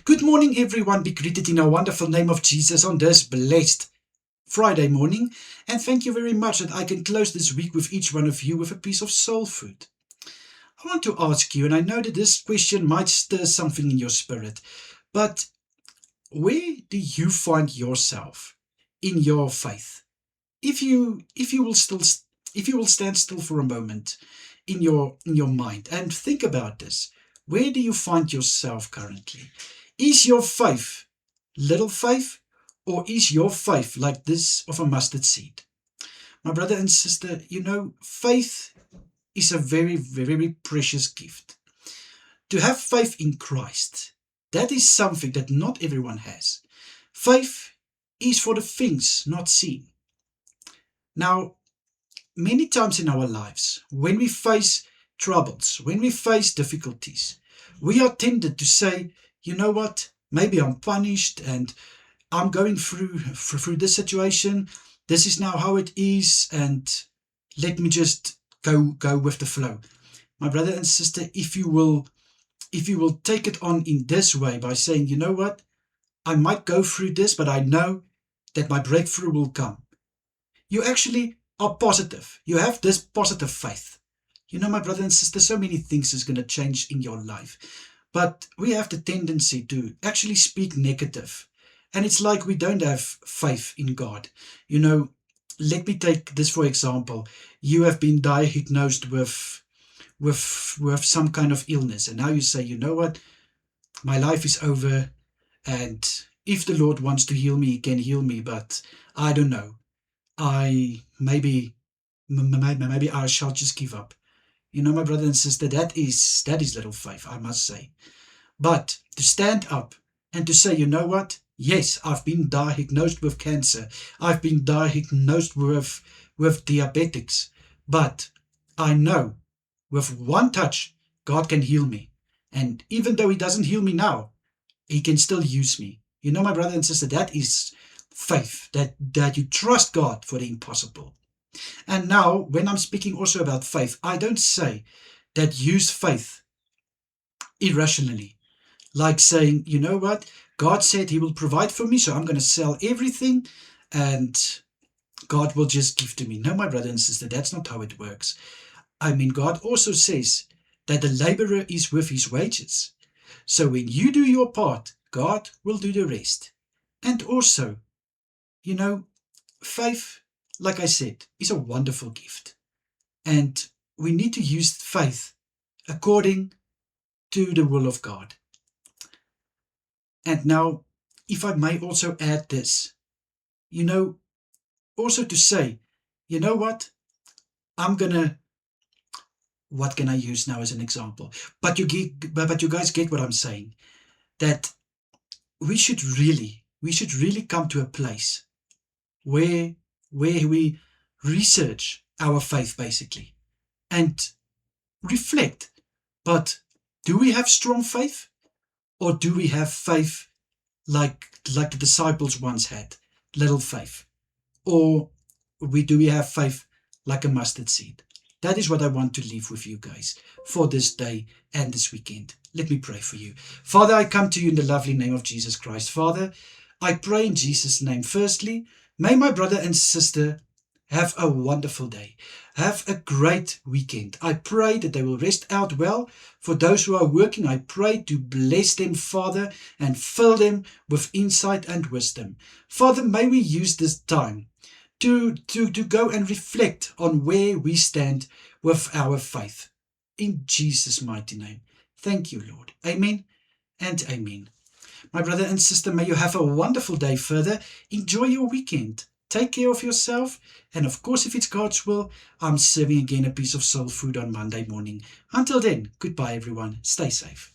Good morning, everyone. Be greeted in the wonderful name of Jesus on this blessed Friday morning. And thank you very much that I can close this week with each one of you with a piece of soul food. I want to ask you, and I know that this question might stir something in your spirit, but where do you find yourself in your faith? If you will stand still for a moment in your mind and think about this, where do you find yourself currently? Is your faith little faith, or is your faith like this of a mustard seed? My brother and sister, faith is a very, very precious gift. To have faith in Christ, that is something that not everyone has. Faith is for the things not seen. Now, many times in our lives, when we face troubles, when we face difficulties, we are tempted to say, you know what, maybe I'm punished and I'm going through this situation. This is now how it is, and let me just go with the flow. My brother and sister, if you will take it on in this way by saying, you know what, I might go through this, but I know that my breakthrough will come. You actually are positive. You have this positive faith. My brother and sister, so many things is going to change in your life. But we have the tendency to actually speak negative. And it's like we don't have faith in God. Let me take this for example. You have been diagnosed with some kind of illness. And now you say, you know what? My life is over. And if the Lord wants to heal me, He can heal me. But I don't know. Maybe I shall just give up. My brother and sister, that is little faith, I must say. But to stand up and to say, you know what? Yes, I've been diagnosed with cancer. I've been diagnosed with diabetics. But I know with one touch, God can heal me. And even though He doesn't heal me now, He can still use me. My brother and sister, that is faith, that you trust God for the impossible. And now, when I'm speaking also about faith, I don't say that use faith irrationally, like saying, you know what, God said He will provide for me, so I'm going to sell everything and God will just give to me. No, my brother and sister, that's not how it works. God also says that the laborer is worth his wages. So when you do your part, God will do the rest. And also, faith, like I said, is a wonderful gift. And we need to use faith according to the will of God. And now, if I may also add this, also to say, you know what? What can I use now as an example? But you guys get what I'm saying. That we should really come to a place where we research our faith basically and reflect. But do we have strong faith, or do we have faith like the disciples once had, little faith? Or do we have faith like a mustard seed? That is what I want to leave with you guys for this day and this weekend. Let me pray for you. Father, I come to you in the lovely name of Jesus Christ. Father, I pray in Jesus' name. Firstly, may my brother and sister have a wonderful day. Have a great weekend. I pray that they will rest out well. For those who are working, I pray to bless them, Father, and fill them with insight and wisdom. Father, may we use this time to go and reflect on where we stand with our faith. In Jesus' mighty name. Thank you, Lord. Amen and amen. My brother and sister, may you have a wonderful day further. Enjoy your weekend. Take care of yourself. And of course, if it's God's will, I'm serving again a piece of soul food on Monday morning. Until then, goodbye everyone. Stay safe.